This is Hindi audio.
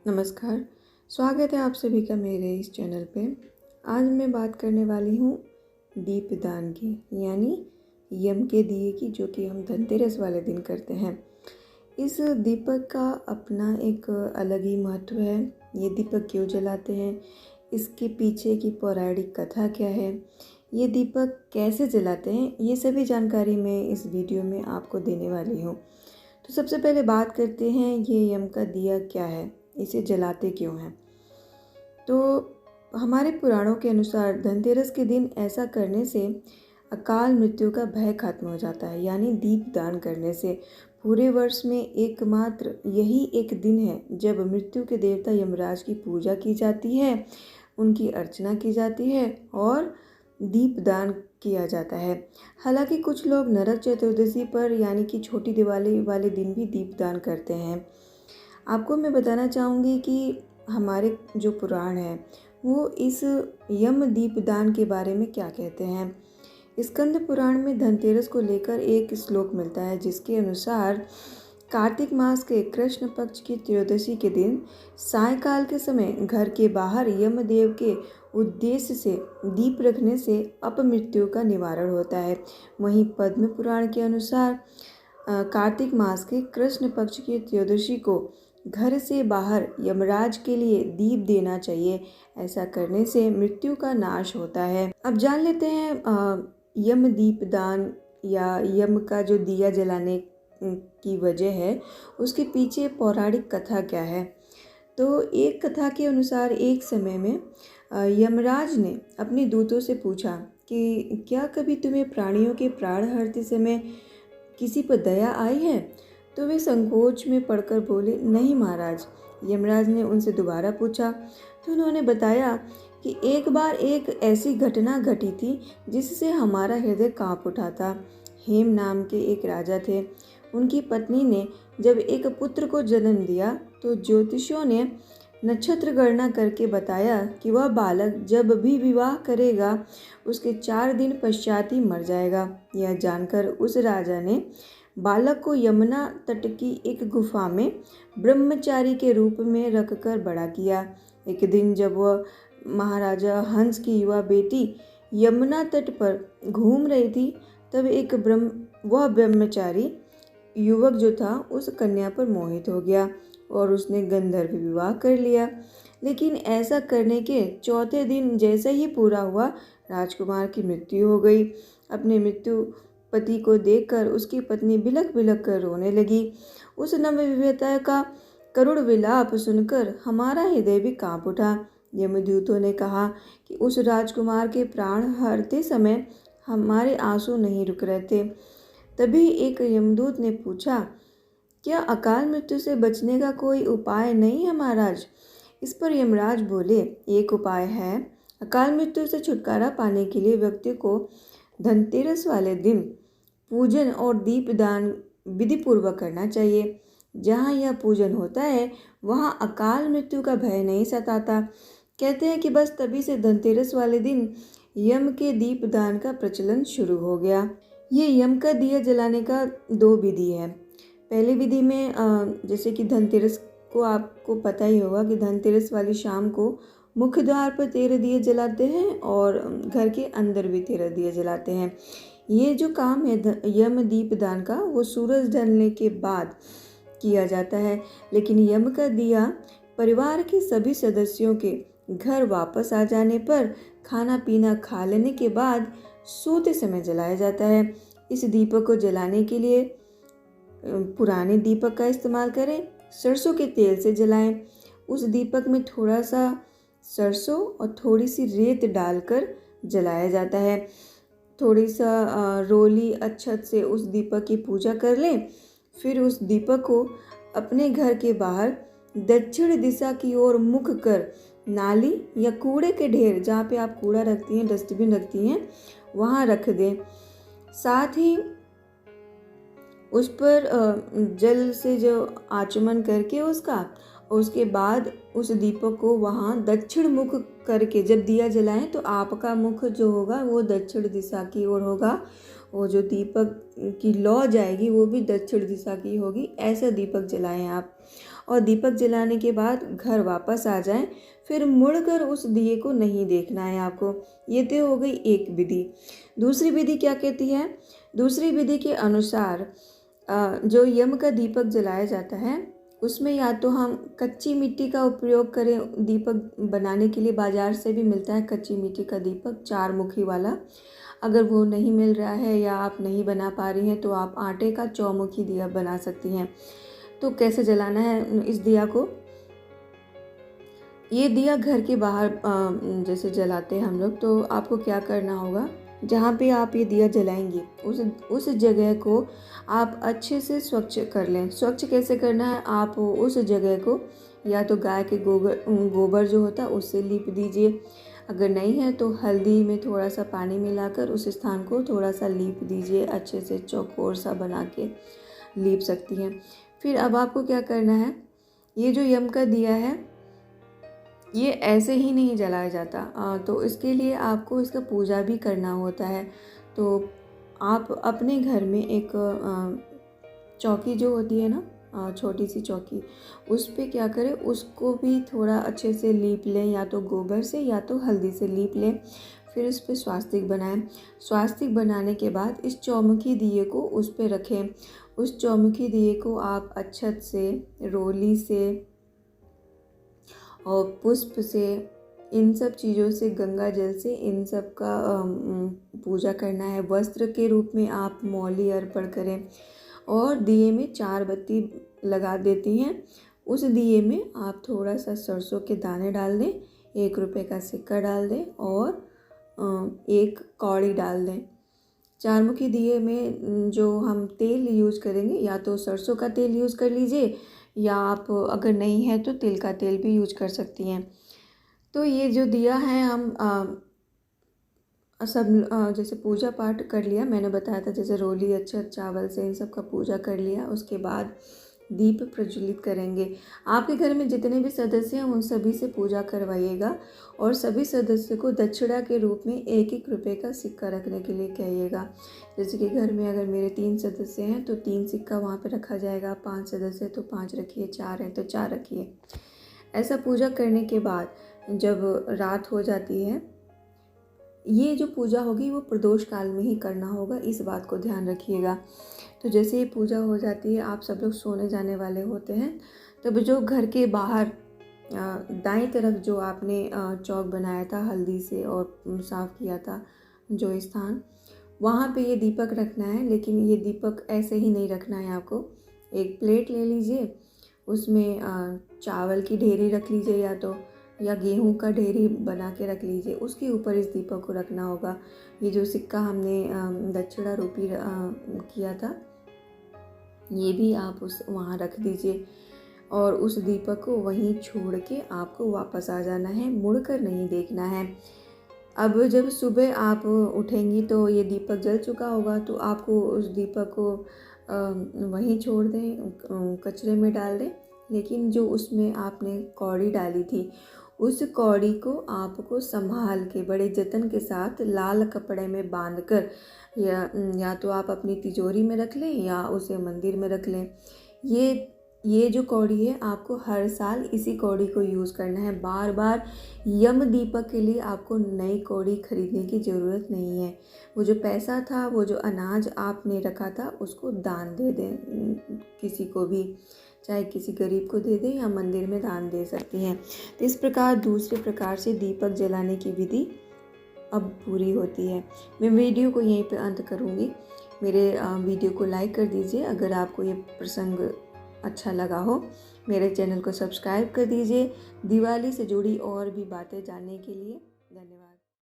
नमस्कार, स्वागत है आप सभी का मेरे इस चैनल पे। आज मैं बात करने वाली हूँ दीपदान की, यानी यम के दिए की, जो कि हम धनतेरस वाले दिन करते हैं। इस दीपक का अपना एक अलग ही महत्व है। ये दीपक क्यों जलाते हैं, इसके पीछे की पौराणिक कथा क्या है, ये दीपक कैसे जलाते हैं, ये सभी जानकारी मैं इस वीडियो में आपको देने वाली हूँ। तो सबसे पहले बात करते हैं ये यम का दिया क्या है, इसे जलाते क्यों हैं। तो हमारे पुराणों के अनुसार धनतेरस के दिन ऐसा करने से अकाल मृत्यु का भय खत्म हो जाता है, यानी दीप दान करने से। पूरे वर्ष में एकमात्र यही एक दिन है जब मृत्यु के देवता यमराज की पूजा की जाती है, उनकी अर्चना की जाती है और दीप दान किया जाता है। हालांकि कुछ लोग नरक चतुर्दशी पर यानी कि छोटी दिवाली वाले दिन भी दीप दान करते हैं। आपको मैं बताना चाहूँगी कि हमारे जो पुराण हैं वो इस यम दीपदान के बारे में क्या कहते हैं। स्कंद पुराण में धनतेरस को लेकर एक श्लोक मिलता है, जिसके अनुसार कार्तिक मास के कृष्ण पक्ष की त्रयोदशी के दिन सायंकाल के समय घर के बाहर यमदेव के उद्देश्य से दीप रखने से अपमृत्यु का निवारण होता है। वहीं पद्म पुराण के अनुसार कार्तिक मास के कृष्ण पक्ष की त्रयोदशी को घर से बाहर यमराज के लिए दीप देना चाहिए। ऐसा करने से मृत्यु का नाश होता है। अब जान लेते हैं यम दीपदान या यम का जो दिया जलाने की वजह है, उसके पीछे पौराणिक कथा क्या है। तो एक कथा के अनुसार एक समय में यमराज ने अपने दूतों से पूछा कि क्या कभी तुम्हें प्राणियों के प्राण हरते समय किसी पर दया आई है। तो वे संकोच में पड़कर बोले, नहीं महाराज। यमराज ने उनसे दोबारा पूछा तो उन्होंने बताया कि एक बार एक ऐसी घटना घटी थी जिससे हमारा हृदय कांप उठा था। हेम नाम के एक राजा थे। उनकी पत्नी ने जब एक पुत्र को जन्म दिया तो ज्योतिषियों ने नक्षत्र गणना करके बताया कि वह बालक जब भी विवाह करेगा उसके 4 दिन पश्चात ही मर जाएगा। यह जानकर उस राजा ने बालक को यमुना तट की एक गुफा में ब्रह्मचारी के रूप में रखकर बड़ा किया। एक दिन जब वह महाराजा हंस की युवा बेटी यमुना तट पर घूम रही थी, तब एक ब्रह्मचारी युवक जो था उस कन्या पर मोहित हो गया और उसने गंधर्व विवाह कर लिया। लेकिन ऐसा करने के 4थे दिन जैसे ही पूरा हुआ, राजकुमार की मृत्यु हो गई। अपने मृत्यु पति को देखकर उसकी पत्नी बिलख बिलख कर रोने लगी। उस नवविवाहिता का करुण विलाप सुनकर हमारा हृदय भी कांप उठा। यमदूतों ने कहा कि उस राजकुमार के प्राण हरते समय हमारे आंसू नहीं रुक रहे थे। तभी एक यमदूत ने पूछा, क्या अकाल मृत्यु से बचने का कोई उपाय नहीं है महाराज। इस पर यमराज बोले, एक उपाय है। अकाल मृत्यु से छुटकारा पाने के लिए व्यक्ति को धनतेरस वाले दिन पूजन और दीपदान विधि पूर्वक करना चाहिए। जहाँ यह पूजन होता है वहाँ अकाल मृत्यु का भय नहीं सताता। कहते हैं कि बस तभी से धनतेरस वाले दिन यम के दीपदान का प्रचलन शुरू हो गया। ये यम का दिया जलाने का 2 विधि है। पहली विधि में जैसे कि धनतेरस को आपको पता ही होगा कि धनतेरस वाली शाम को मुख्य द्वार पर 13 दिए जलाते हैं और घर के अंदर भी 13 दिए जलाते हैं। ये जो काम है यम दीपदान का, वो सूरज ढलने के बाद किया जाता है। लेकिन यम का दिया परिवार के सभी सदस्यों के घर वापस आ जाने पर खाना पीना खा लेने के बाद सोते समय जलाया जाता है। इस दीपक को जलाने के लिए पुराने दीपक का इस्तेमाल करें, सरसों के तेल से जलाएं। उस दीपक में थोड़ा सा सरसों और थोड़ी सी रेत डालकर जलाया जाता है। थोड़ी सा रोली अक्षत से उस दीपक की पूजा कर लें। फिर उस दीपक को अपने घर के बाहर दक्षिण दिशा की ओर मुख कर नाली या कूड़े के ढेर, जहाँ पे आप कूड़ा रखती हैं, डस्टबिन रखती हैं, वहाँ रख दें। साथ ही उस पर जल से जो आचमन करके उसके बाद उस दीपक को वहाँ दक्षिण मुख करके जब दिया जलाएं तो आपका मुख जो होगा वो दक्षिण दिशा की ओर होगा और जो दीपक की लौ जाएगी वो भी दक्षिण दिशा की होगी। ऐसा दीपक जलाएं आप। और दीपक जलाने के बाद घर वापस आ जाएं। फिर मुड़कर उस दिए को नहीं देखना है आपको। ये तो हो गई एक विधि। दूसरी विधि क्या कहती है? दूसरी विधि के अनुसार जो यम का दीपक जलाया जाता है उसमें या तो हम कच्ची मिट्टी का उपयोग करें। दीपक बनाने के लिए बाज़ार से भी मिलता है कच्ची मिट्टी का दीपक, 4 मुखी वाला। अगर वो नहीं मिल रहा है या आप नहीं बना पा रही हैं तो आप आटे का चौमुखी दिया बना सकती हैं। तो कैसे जलाना है इस दिया को? ये दिया घर के बाहर जैसे जलाते हैं हम लोग, तो आपको क्या करना होगा, जहाँ पे आप ये दिया जलाएंगी उस जगह को आप अच्छे से स्वच्छ कर लें। स्वच्छ कैसे करना है? आप उस जगह को या तो गाय के गोबर जो होता है उससे लीप दीजिए। अगर नहीं है तो हल्दी में थोड़ा सा पानी मिलाकर उस स्थान को थोड़ा सा लीप दीजिए। अच्छे से चौकोर सा बना के लीप सकती हैं। फिर अब आपको क्या करना है, ये जो यम का दिया है ये ऐसे ही नहीं जलाया जाता, तो इसके लिए आपको इसका पूजा भी करना होता है। तो आप अपने घर में एक चौकी जो होती है ना, छोटी सी चौकी, उस पे क्या करें, उसको भी थोड़ा अच्छे से लीप लें, या तो गोबर से या तो हल्दी से लीप लें। फिर उस पर स्वास्तिक बनाएं। स्वास्तिक बनाने के बाद इस चौमुखी दिए को उस पर रखें। उस चौमुखी दिए को आप अक्षत से, रोली से और पुष्प से, इन सब चीज़ों से, गंगा जल से इन सब का पूजा करना है। वस्त्र के रूप में आप मौली अर्पण करें और दिए में 4 बत्ती लगा देती हैं। उस दिए में आप थोड़ा सा सरसों के दाने डाल दें, 1 रुपये का सिक्का डाल दें और 1 कौड़ी डाल दें। 4 मुखी दिए में जो हम तेल यूज़ करेंगे, या तो सरसों का तेल यूज़ कर लीजिए, या आप अगर नहीं है तो तिल का तेल भी यूज कर सकती हैं। तो ये जो दिया है हम सब जैसे पूजा पाठ कर लिया, मैंने बताया था जैसे रोली, अक्षत, चावल से इन सब का पूजा कर लिया। उसके बाद दीप प्रज्वलित करेंगे। आपके घर में जितने भी सदस्य हैं उन सभी से पूजा करवाइएगा और सभी सदस्य को दक्षिणा के रूप में 1-1 रुपये का सिक्का रखने के लिए कहिएगा। जैसे कि घर में अगर मेरे 3 सदस्य हैं तो 3 सिक्का वहाँ पे रखा जाएगा, 5 सदस्य तो 5 रखिए, 4 हैं तो 4 रखिए। ऐसा पूजा करने के बाद जब रात हो जाती है, ये जो पूजा होगी वो प्रदोष काल में ही करना होगा, इस बात को ध्यान रखिएगा। तो जैसे ये पूजा हो जाती है, आप सब लोग सोने जाने वाले होते हैं, तब जो घर के बाहर दाईं तरफ जो आपने चौक बनाया था हल्दी से और साफ़ किया था जो स्थान, वहाँ पे ये दीपक रखना है। लेकिन ये दीपक ऐसे ही नहीं रखना है आपको। एक प्लेट ले लीजिए, उसमें चावल की ढेरी रख लीजिए या गेहूं का ढेरी बना के रख लीजिए, उसके ऊपर इस दीपक को रखना होगा। ये जो सिक्का हमने दक्षिणा रूपी किया था, ये भी आप वहाँ रख दीजिए और उस दीपक को वहीं छोड़ के आपको वापस आ जाना है, मुड़कर नहीं देखना है। अब जब सुबह आप उठेंगी तो ये दीपक जल चुका होगा, तो आपको उस दीपक को वहीं छोड़ दें, कचरे में डाल दें। लेकिन जो उसमें आपने कौड़ी डाली थी, उस कौड़ी को आपको संभाल के बड़े जतन के साथ लाल कपड़े में बांधकर या तो आप अपनी तिजोरी में रख लें या उसे मंदिर में रख लें। ये जो कौड़ी है आपको हर साल इसी कौड़ी को यूज़ करना है। बार बार यम दीपक के लिए आपको नई कौड़ी खरीदने की ज़रूरत नहीं है। वो जो पैसा था, वो जो अनाज आपने रखा था, उसको दान दे दें किसी को भी, चाहे किसी गरीब को दे दें या मंदिर में दान दे सकती हैं। तो इस प्रकार दूसरे प्रकार से दीपक जलाने की विधि अब पूरी होती है। मैं वीडियो को यहीं पे अंत करूँगी। मेरे वीडियो को लाइक कर दीजिए अगर आपको ये प्रसंग अच्छा लगा हो। मेरे चैनल को सब्सक्राइब कर दीजिए। दिवाली से जुड़ी और भी बातें जानने के लिए धन्यवाद।